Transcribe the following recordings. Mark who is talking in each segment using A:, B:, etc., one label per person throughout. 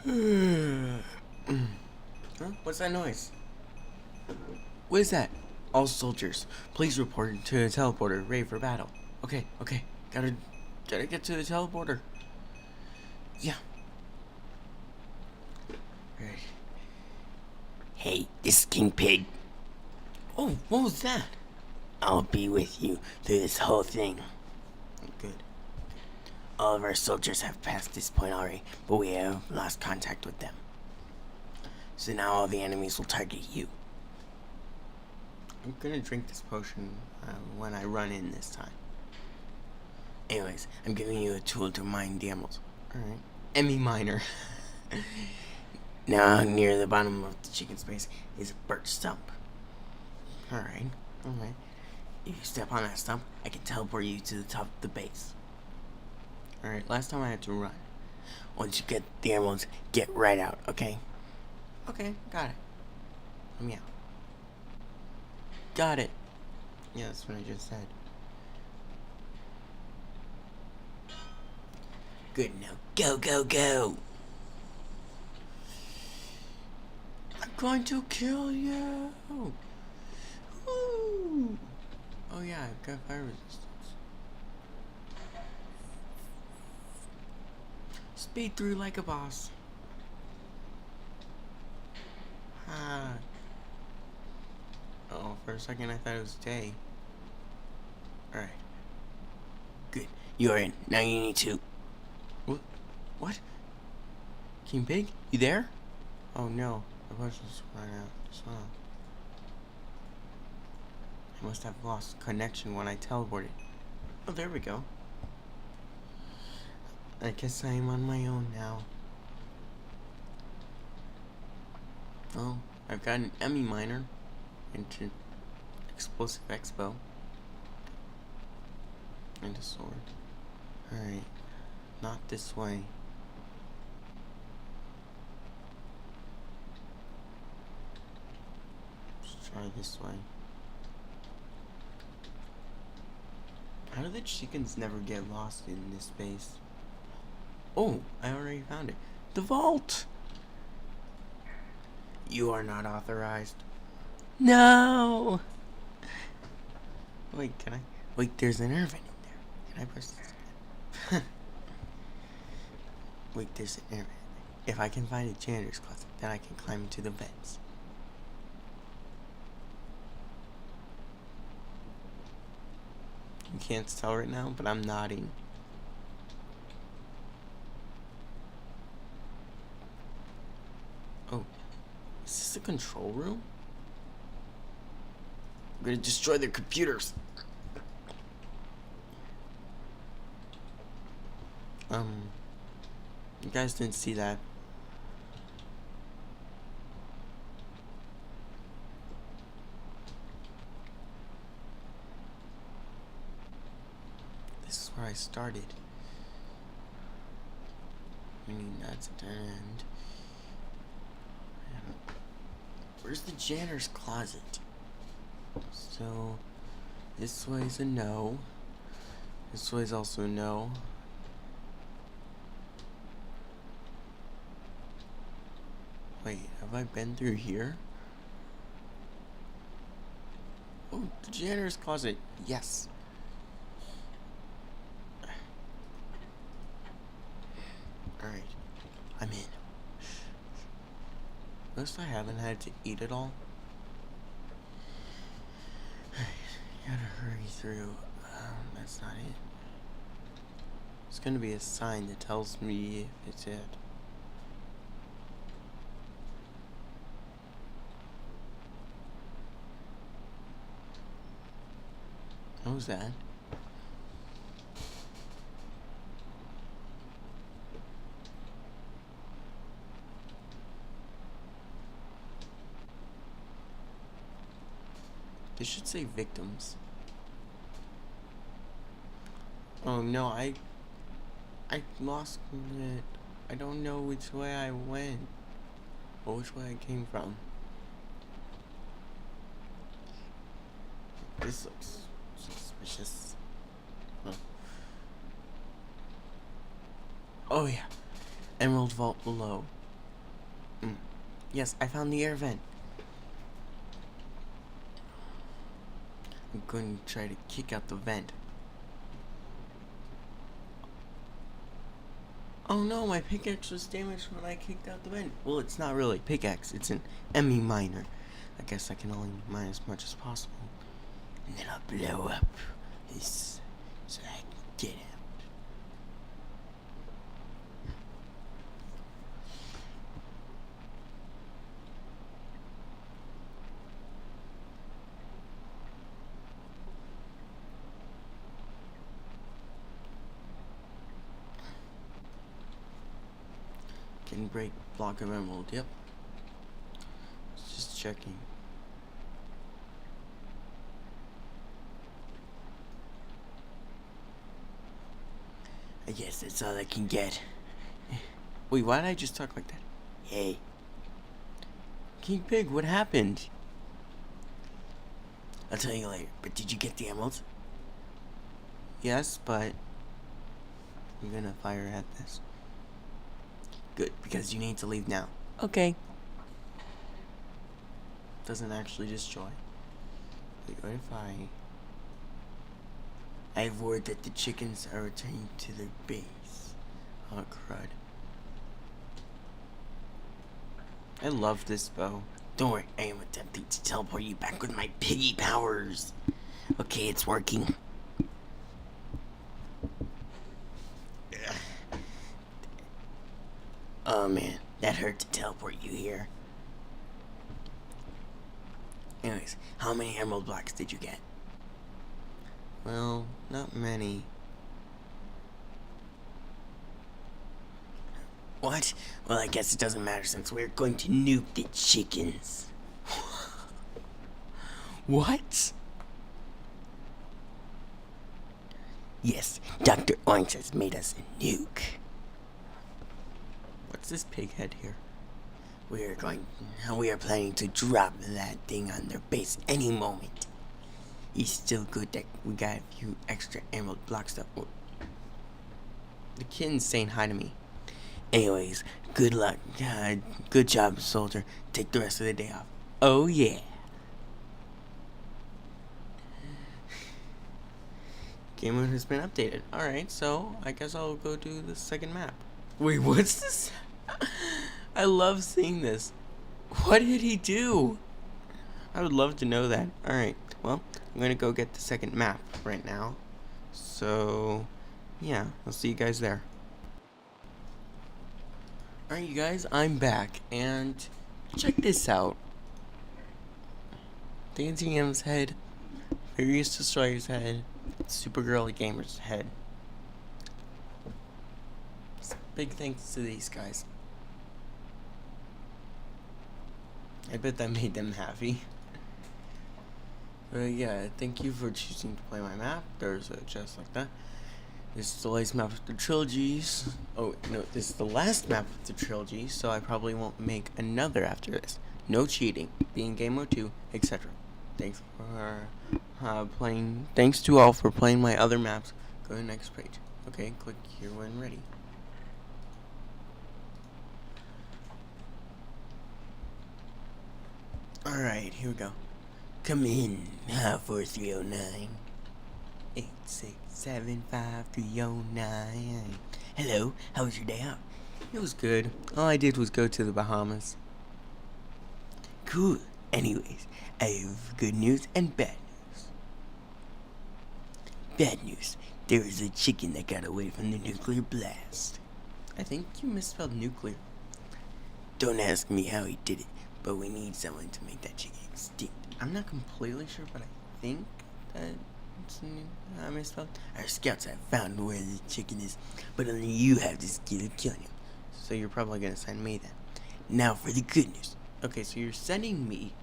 A: Huh? What's that noise? What is that? All soldiers, please report to the teleporter, ready for battle. Okay, okay. Gotta get to the teleporter. Yeah. Right.
B: Hey, this is King Pig.
A: Oh, what was that?
B: I'll be with you through this whole thing.
A: Good.
B: All of our soldiers have passed this point already, but we have lost contact with them. So now all the enemies will target you.
A: I'm gonna drink this potion when I run in this time.
B: Anyways, I'm giving you a tool to mine the emeralds.
A: Alright. Emmy miner.
B: Now, near the bottom of the chicken space is a birch stump.
A: Alright. Alright.
B: If you step on that stump, I can teleport you to the top of the base.
A: Alright, last time I had to run.
B: Once you get the emeralds, get right out, okay?
A: Okay, got it. Let me out. Got it. Yeah, that's what I just said.
B: Good, now go, go, go!
A: I'm going to kill you! Woo! Oh yeah, I've got fire resistance. Speed through like a boss. Ah. Oh, for a second I thought it was day. Alright.
B: Good, you're in. Now you need to.
A: What? King Pig? You there? Oh no, the potion's run out as well. I must have lost connection when I teleported. Oh, there we go. I guess I'm on my own now. Oh, I've got an Emmy miner and an explosive expo and a sword. Alright, not this way. Let's try this way. How do the chickens never get lost in this space? Oh, I already found it. The vault!
B: You are not authorized.
A: No! Wait, can I? Wait, there's an air vent in there. Can I press this? Wait, there's an air vent. If I can find a janitor's closet, then I can climb into the vents. You can't tell right now, but I'm nodding. Oh, is this a control room? I'm gonna destroy their computers. You guys didn't see that. This is where I started. I mean, that's at the end. Where's the janitor's closet? So, this way's a no. This way's also a no. Wait, have I been through here? Oh, the janitor's closet. Yes. Alright, I'm in. Notice I haven't had to eat it all. Gotta hurry through. That's not it. It's gonna be a sign that tells me if it's it. What was that? They should say victims. Oh no, I lost it. I don't know which way I went. Or which way I came from. This looks suspicious. Huh. Oh yeah. Emerald vault below. Yes, I found the air vent. I'm going to try to kick out the vent. Oh no, my pickaxe was damaged when I kicked out the vent. Well, it's not really a pickaxe, it's an emmy miner. I guess I can only mine as much as possible.
B: And then I'll blow up this so I can get out.
A: Can break block of emerald, yep. Just checking.
B: I guess that's all I can get.
A: Wait, why did I just talk like that?
B: Hey,
A: King Pig, what happened?
B: I'll tell you later, but did you get the emeralds?
A: Yes, but I'm gonna fire at this.
B: Good, because you need to leave now.
A: Okay. Doesn't actually destroy. Wait, what if
B: I have word that the chickens are returning to their base.
A: Oh, crud. I love this bow.
B: Don't worry, I am attempting to teleport you back with my piggy powers. Okay, it's working. Oh man, that hurt to teleport you here. Anyways, how many emerald blocks did you get?
A: Well, not many.
B: What? Well, I guess it doesn't matter since we're going to nuke the chickens.
A: What?
B: Yes, Dr. Orange has made us a nuke.
A: What's this pig head here?
B: We are planning to drop that thing on their base any moment. It's still good that we got a few extra emerald blocks that will...
A: The kitten's saying hi to me.
B: Anyways, good luck. Good job, soldier. Take the rest of the day off.
A: Oh yeah. Game mode has been updated. Alright, so I guess I'll go do the second map. Wait, what's this? I love seeing this. What did he do? I would love to know that. Alright, well, I'm gonna go get the second map right now. So, yeah, I'll see you guys there. Alright, you guys, I'm back, and check this out. Dancing M's head, Furious Destroyer's head, Supergirl Gamer's head. Big thanks to these guys. I bet that made them happy. But yeah, thank you for choosing to play my map. There's a chest like that. This is the latest map of the trilogies. Oh, no, this is the last map of the trilogy, so I probably won't make another after this. No cheating, being game mode 2, etc. Thanks for playing. Thanks to all for playing my other maps. Go to the next page. Okay, click here when ready. Alright, here we go.
B: Come in, 4309.
A: 8675309.
B: Hello, how was your day out?
A: It was good. All I did was go to the Bahamas.
B: Cool. Anyways, I have good news and bad news. Bad news. There was a chicken that got away from the nuclear blast.
A: I think you misspelled nuclear.
B: Don't ask me how he did it, but we need someone to make that chicken extinct.
A: I'm not completely sure, but I think that I misspelled.
B: Our scouts have found where the chicken is, but only you have the skill of killing him.
A: So you're probably gonna send me then.
B: Now for the good news.
A: Okay, so you're sending me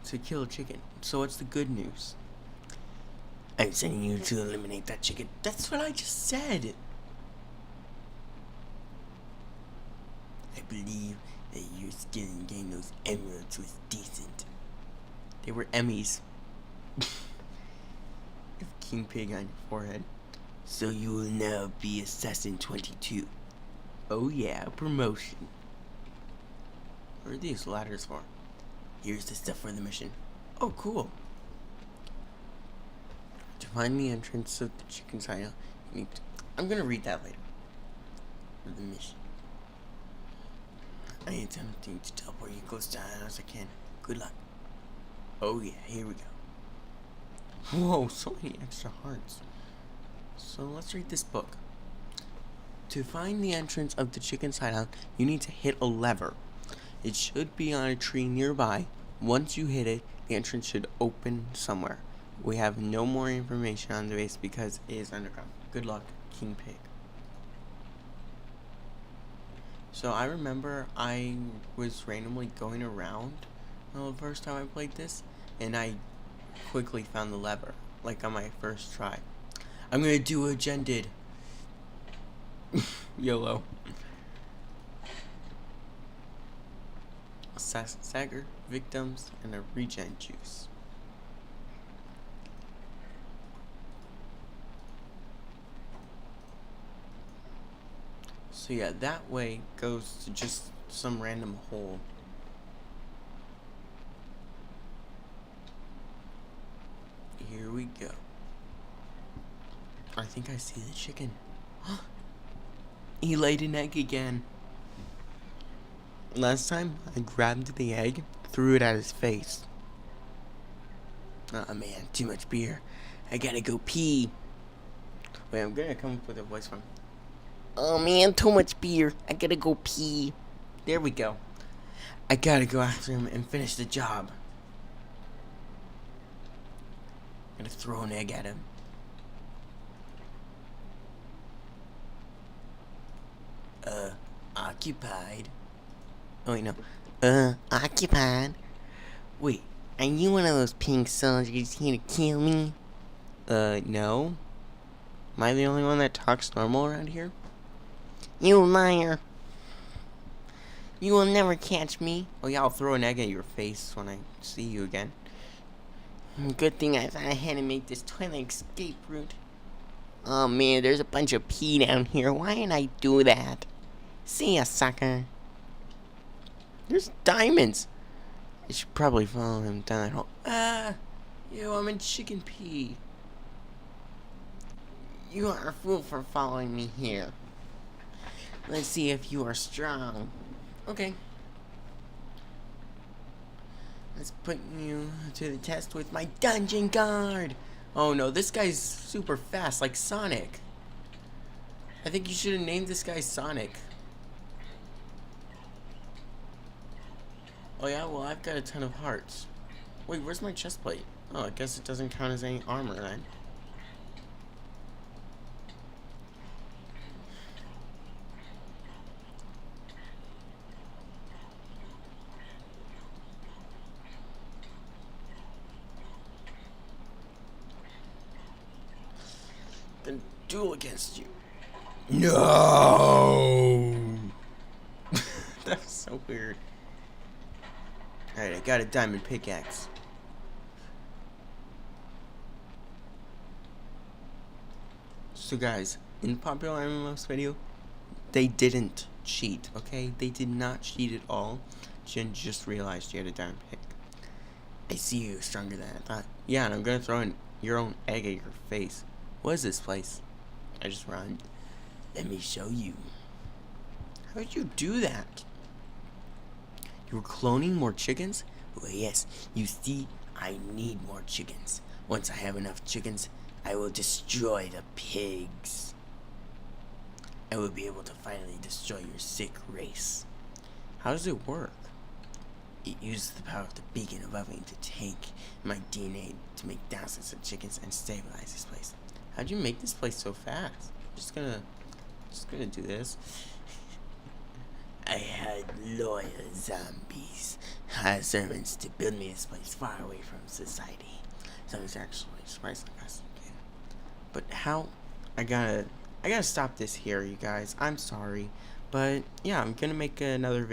A: to kill a chicken. So what's the good news?
B: I'm sending you to eliminate that chicken.
A: That's what I just said.
B: I believe that your skill in getting those emeralds was decent.
A: They were emmies. King Pig on your forehead.
B: So you will now be Assassin 22.
A: Oh yeah, promotion. What are these ladders for?
B: Here's the stuff for the mission.
A: Oh, cool. To find the entrance of the chicken's hideout, you need to... I'm gonna read that later.
B: For the mission. I need something to teleport you close to the house as I can. Good luck. Oh yeah, here we go.
A: Whoa, so many extra hearts. So let's read this book. To find the entrance of the chicken's hideout, you need to hit a lever. It should be on a tree nearby. Once you hit it, the entrance should open somewhere. We have no more information on the base because it is underground. Good luck, King Pig. So I remember I was randomly going around the first time I played this, and I quickly found the lever, like on my first try. I'm gonna do what Jen did. YOLO. Stagger victims and a regen juice. So yeah, that way goes to just some random hole. Here we go. I think I see the chicken. He laid an egg again. Last time, I grabbed the egg, threw it at his face.
B: Oh man, too much beer. I gotta go pee.
A: Wait, I'm gonna come up with a voice from.
B: Oh man, too much beer. I gotta go pee.
A: There we go. I gotta go after him and finish the job.
B: I'm gonna throw an egg at him. Occupied.
A: Oh wait, no.
B: Occupied. Wait, are you one of those pink soldiers here to kill me?
A: No. Am I the only one that talks normal around here?
B: You liar. You will never catch me.
A: Oh yeah, I'll throw an egg at your face when I see you again.
B: Good thing I thought I had to make this toilet escape route. Oh man, there's a bunch of pee down here. Why didn't I do that? See ya, sucker.
A: There's diamonds. I should probably follow him down that hole. Ah! Yo, I'm in chicken pee.
B: You are a fool for following me here. Let's see if you are strong.
A: Okay. Let's put you to the test with my dungeon guard. Oh no, this guy's super fast, like Sonic. I think you should have named this guy Sonic. Oh yeah, well I've got a ton of hearts. Wait, where's my chest plate? Oh, I guess it doesn't count as any armor then. Then duel against you.
B: No!
A: That's so weird. Alright, I got a diamond pickaxe. So guys, in Popular MMOs video, they didn't cheat, okay? They did not cheat at all. Jen just realized you had a diamond pick.
B: I see you're stronger than I thought.
A: Yeah, and I'm gonna throw in your own egg at your face. What is this place? I just rhymed.
B: Let me show you.
A: How did you do that? You were cloning more chickens?
B: Well, yes. You see, I need more chickens. Once I have enough chickens, I will destroy the pigs. I will be able to finally destroy your sick race.
A: How does it work?
B: It uses the power of the beacon above me to take my DNA to make thousands of chickens and stabilize this place.
A: How'd you make this place so fast? Just gonna do this.
B: I had loyal zombies, servants to build me this place far away from society.
A: Zombies are actually surprisingly fast. But how? I gotta stop this here, you guys. I'm sorry, but yeah, I'm gonna make another video.